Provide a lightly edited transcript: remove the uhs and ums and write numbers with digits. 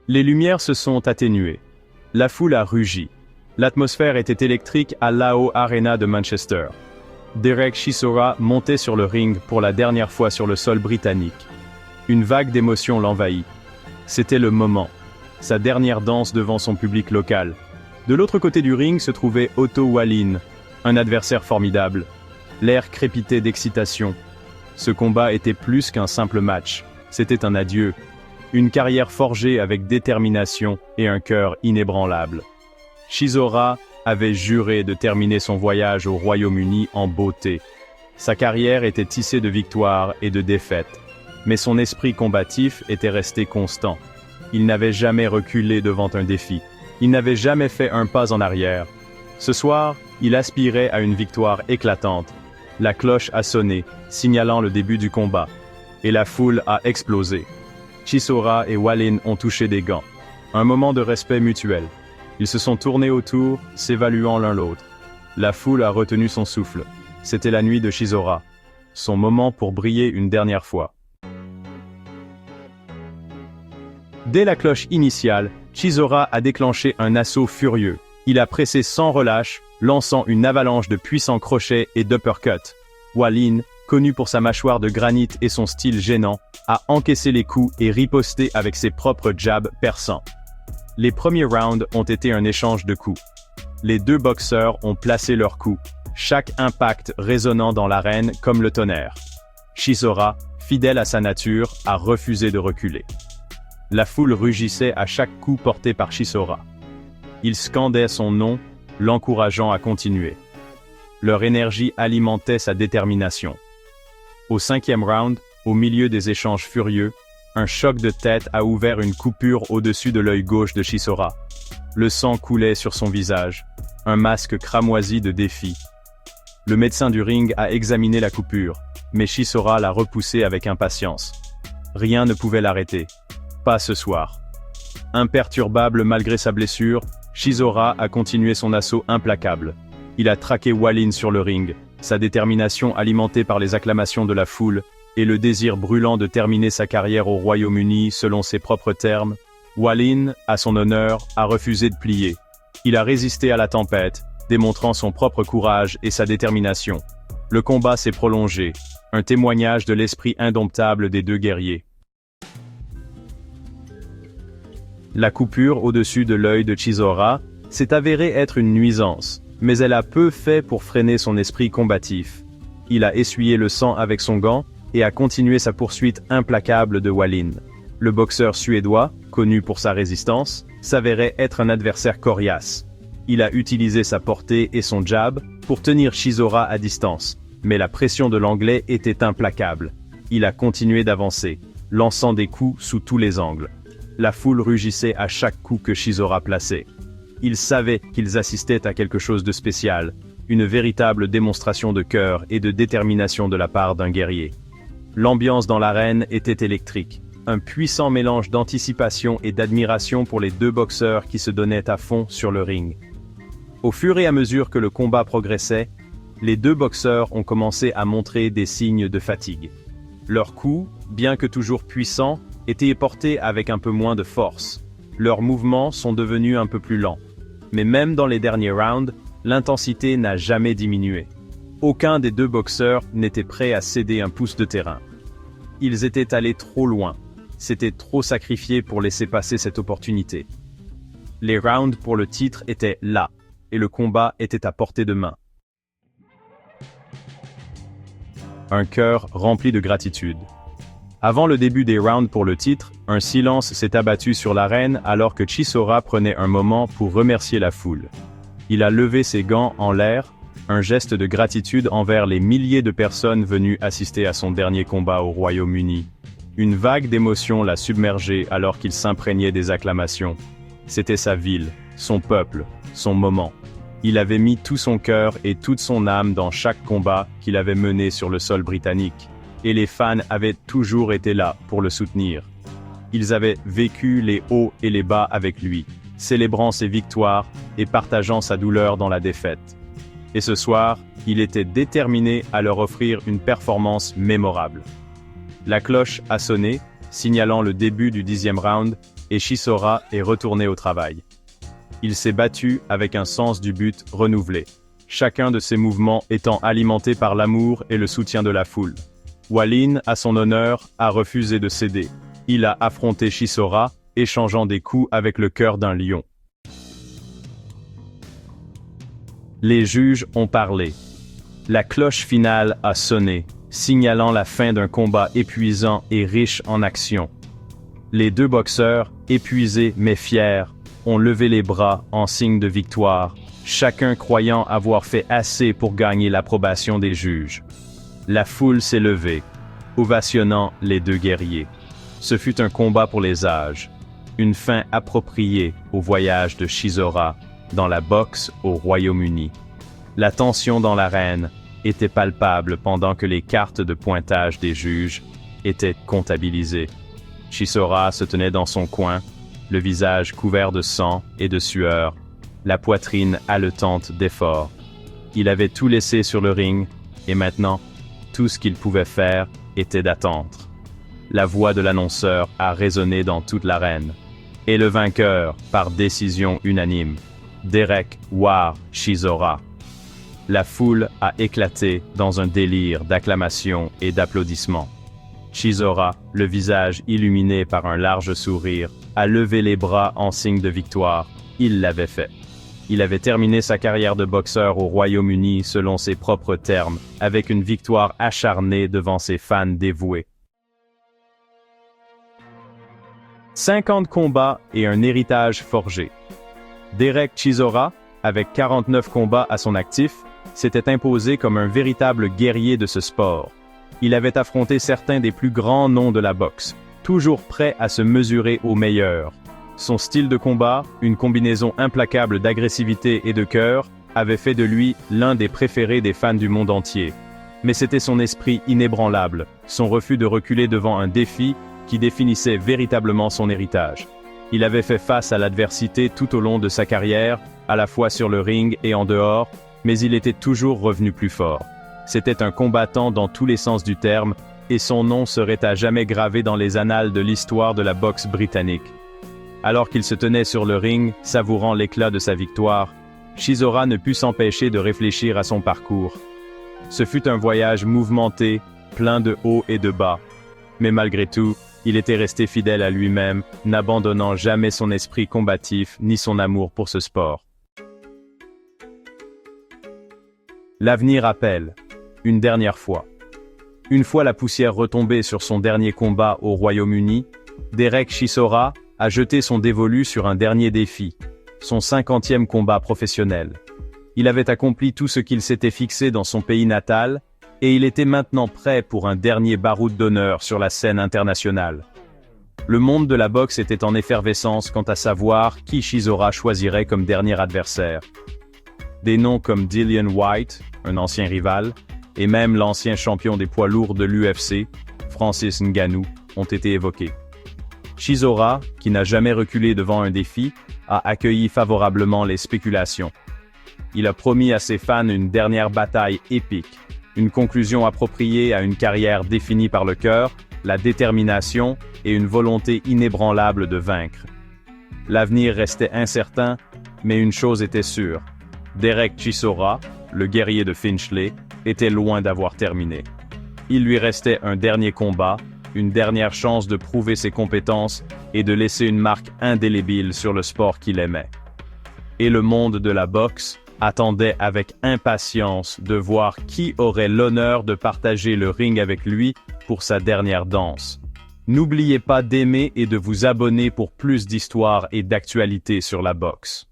Les lumières se sont atténuées. La foule a rugi. L'atmosphère était électrique à l'AO Arena de Manchester. Derek Chisora montait sur le ring pour la dernière fois sur le sol britannique. Une vague d'émotion l'envahit. C'était le moment. Sa dernière danse devant son public local. De l'autre côté du ring se trouvait Otto Wallin, un adversaire formidable. L'air crépitait d'excitation. Ce combat était plus qu'un simple match. C'était un adieu. Une carrière forgée avec détermination et un cœur inébranlable. Chisora avait juré de terminer son voyage au Royaume-Uni en beauté. Sa carrière était tissée de victoires et de défaites. Mais son esprit combatif était resté constant. Il n'avait jamais reculé devant un défi. Il n'avait jamais fait un pas en arrière. Ce soir, il aspirait à une victoire éclatante. La cloche a sonné, signalant le début du combat. Et la foule a explosé. Chisora et Wallin ont touché des gants. Un moment de respect mutuel. Ils se sont tournés autour, s'évaluant l'un l'autre. La foule a retenu son souffle. C'était la nuit de Chisora. Son moment pour briller une dernière fois. Dès la cloche initiale, Chisora a déclenché un assaut furieux. Il a pressé sans relâche, lançant une avalanche de puissants crochets et d'uppercuts. Wallin, connu pour sa mâchoire de granit et son style gênant, a encaissé les coups et riposté avec ses propres jabs perçants. Les premiers rounds ont été un échange de coups. Les deux boxeurs ont placé leurs coups, chaque impact résonnant dans l'arène comme le tonnerre. Chisora, fidèle à sa nature, a refusé de reculer. La foule rugissait à chaque coup porté par Chisora. Ils scandaient son nom, l'encourageant à continuer. Leur énergie alimentait sa détermination. Au 5e round, au milieu des échanges furieux, un choc de tête a ouvert une coupure au-dessus de l'œil gauche de Chisora. Le sang coulait sur son visage, un masque cramoisi de défi. Le médecin du ring a examiné la coupure, mais Chisora l'a repoussé avec impatience. Rien ne pouvait l'arrêter. Pas ce soir. Imperturbable malgré sa blessure, Chisora a continué son assaut implacable. Il a traqué Wallin sur le ring, sa détermination alimentée par les acclamations de la foule, et le désir brûlant de terminer sa carrière au Royaume-Uni selon ses propres termes. Wallin, à son honneur, a refusé de plier. Il a résisté à la tempête, démontrant son propre courage et sa détermination. Le combat s'est prolongé, un témoignage de l'esprit indomptable des deux guerriers. La coupure au-dessus de l'œil de Chisora s'est avérée être une nuisance, mais elle a peu fait pour freiner son esprit combatif. Il a essuyé le sang avec son gant et a continué sa poursuite implacable de Wallin. Le boxeur suédois, connu pour sa résistance, s'avérait être un adversaire coriace. Il a utilisé sa portée et son jab pour tenir Chisora à distance, mais la pression de l'Anglais était implacable. Il a continué d'avancer, lançant des coups sous tous les angles. La foule rugissait à chaque coup que Chisora plaçait. Ils savaient qu'ils assistaient à quelque chose de spécial, une véritable démonstration de cœur et de détermination de la part d'un guerrier. L'ambiance dans l'arène était électrique, un puissant mélange d'anticipation et d'admiration pour les deux boxeurs qui se donnaient à fond sur le ring. Au fur et à mesure que le combat progressait, les deux boxeurs ont commencé à montrer des signes de fatigue. Leurs coups, bien que toujours puissants, étaient portés avec un peu moins de force. Leurs mouvements sont devenus un peu plus lents. Mais même dans les derniers rounds, l'intensité n'a jamais diminué. Aucun des deux boxeurs n'était prêt à céder un pouce de terrain. Ils étaient allés trop loin. C'était trop sacrifié pour laisser passer cette opportunité. Les rounds pour le titre étaient là, et le combat était à portée de main. Un cœur rempli de gratitude. Avant le début des rounds pour le titre, un silence s'est abattu sur l'arène alors que Chisora prenait un moment pour remercier la foule. Il a levé ses gants en l'air, un geste de gratitude envers les milliers de personnes venues assister à son dernier combat au Royaume-Uni. Une vague d'émotion l'a submergé alors qu'il s'imprégnait des acclamations. C'était sa ville, son peuple, son moment. Il avait mis tout son cœur et toute son âme dans chaque combat qu'il avait mené sur le sol britannique. Et les fans avaient toujours été là pour le soutenir. Ils avaient vécu les hauts et les bas avec lui, célébrant ses victoires et partageant sa douleur dans la défaite. Et ce soir, il était déterminé à leur offrir une performance mémorable. La cloche a sonné, signalant le début du 10e round, et Chisora est retourné au travail. Il s'est battu avec un sens du but renouvelé, chacun de ses mouvements étant alimenté par l'amour et le soutien de la foule. Walin, à son honneur, a refusé de céder. Il a affronté Chisora, échangeant des coups avec le cœur d'un lion. Les juges ont parlé. La cloche finale a sonné, signalant la fin d'un combat épuisant et riche en action. Les deux boxeurs, épuisés mais fiers, ont levé les bras en signe de victoire, chacun croyant avoir fait assez pour gagner l'approbation des juges. La foule s'est levée, ovationnant les deux guerriers. Ce fut un combat pour les âges, une fin appropriée au voyage de Chisora dans la boxe au Royaume-Uni. La tension dans l'arène était palpable pendant que les cartes de pointage des juges étaient comptabilisées. Chisora se tenait dans son coin, le visage couvert de sang et de sueur, la poitrine haletante d'effort. Il avait tout laissé sur le ring, et maintenant, tout ce qu'il pouvait faire était d'attendre. La voix de l'annonceur a résonné dans toute l'arène. Et le vainqueur, par décision unanime, Derek War Chisora. La foule a éclaté dans un délire d'acclamations et d'applaudissements. Chisora, le visage illuminé par un large sourire, a levé les bras en signe de victoire. Il l'avait fait. Il avait terminé sa carrière de boxeur au Royaume-Uni selon ses propres termes, avec une victoire acharnée devant ses fans dévoués. 50 combats et un héritage forgé. Derek Chisora, avec 49 combats à son actif, s'était imposé comme un véritable guerrier de ce sport. Il avait affronté certains des plus grands noms de la boxe, toujours prêt à se mesurer aux meilleurs. Son style de combat, une combinaison implacable d'agressivité et de cœur, avait fait de lui l'un des préférés des fans du monde entier. Mais c'était son esprit inébranlable, son refus de reculer devant un défi qui définissait véritablement son héritage. Il avait fait face à l'adversité tout au long de sa carrière, à la fois sur le ring et en dehors, mais il était toujours revenu plus fort. C'était un combattant dans tous les sens du terme, et son nom serait à jamais gravé dans les annales de l'histoire de la boxe britannique. Alors qu'il se tenait sur le ring, savourant l'éclat de sa victoire, Chisora ne put s'empêcher de réfléchir à son parcours. Ce fut un voyage mouvementé, plein de hauts et de bas. Mais malgré tout, il était resté fidèle à lui-même, n'abandonnant jamais son esprit combatif ni son amour pour ce sport. L'avenir appelle. Une dernière fois. Une fois la poussière retombée sur son dernier combat au Royaume-Uni, Derek Chisora a jeté son dévolu sur un dernier défi, son 50e combat professionnel. Il avait accompli tout ce qu'il s'était fixé dans son pays natal, et il était maintenant prêt pour un dernier baroud d'honneur sur la scène internationale. Le monde de la boxe était en effervescence quant à savoir qui Chisora choisirait comme dernier adversaire. Des noms comme Dillian Whyte, un ancien rival, et même l'ancien champion des poids lourds de l'UFC, Francis Ngannou, ont été évoqués. Chisora, qui n'a jamais reculé devant un défi, a accueilli favorablement les spéculations. Il a promis à ses fans une dernière bataille épique, une conclusion appropriée à une carrière définie par le cœur, la détermination et une volonté inébranlable de vaincre. L'avenir restait incertain, mais une chose était sûre. Derek Chisora, le guerrier de Finchley, était loin d'avoir terminé. Il lui restait un dernier combat, une dernière chance de prouver ses compétences et de laisser une marque indélébile sur le sport qu'il aimait. Et le monde de la boxe attendait avec impatience de voir qui aurait l'honneur de partager le ring avec lui pour sa dernière danse. N'oubliez pas d'aimer et de vous abonner pour plus d'histoires et d'actualités sur la boxe.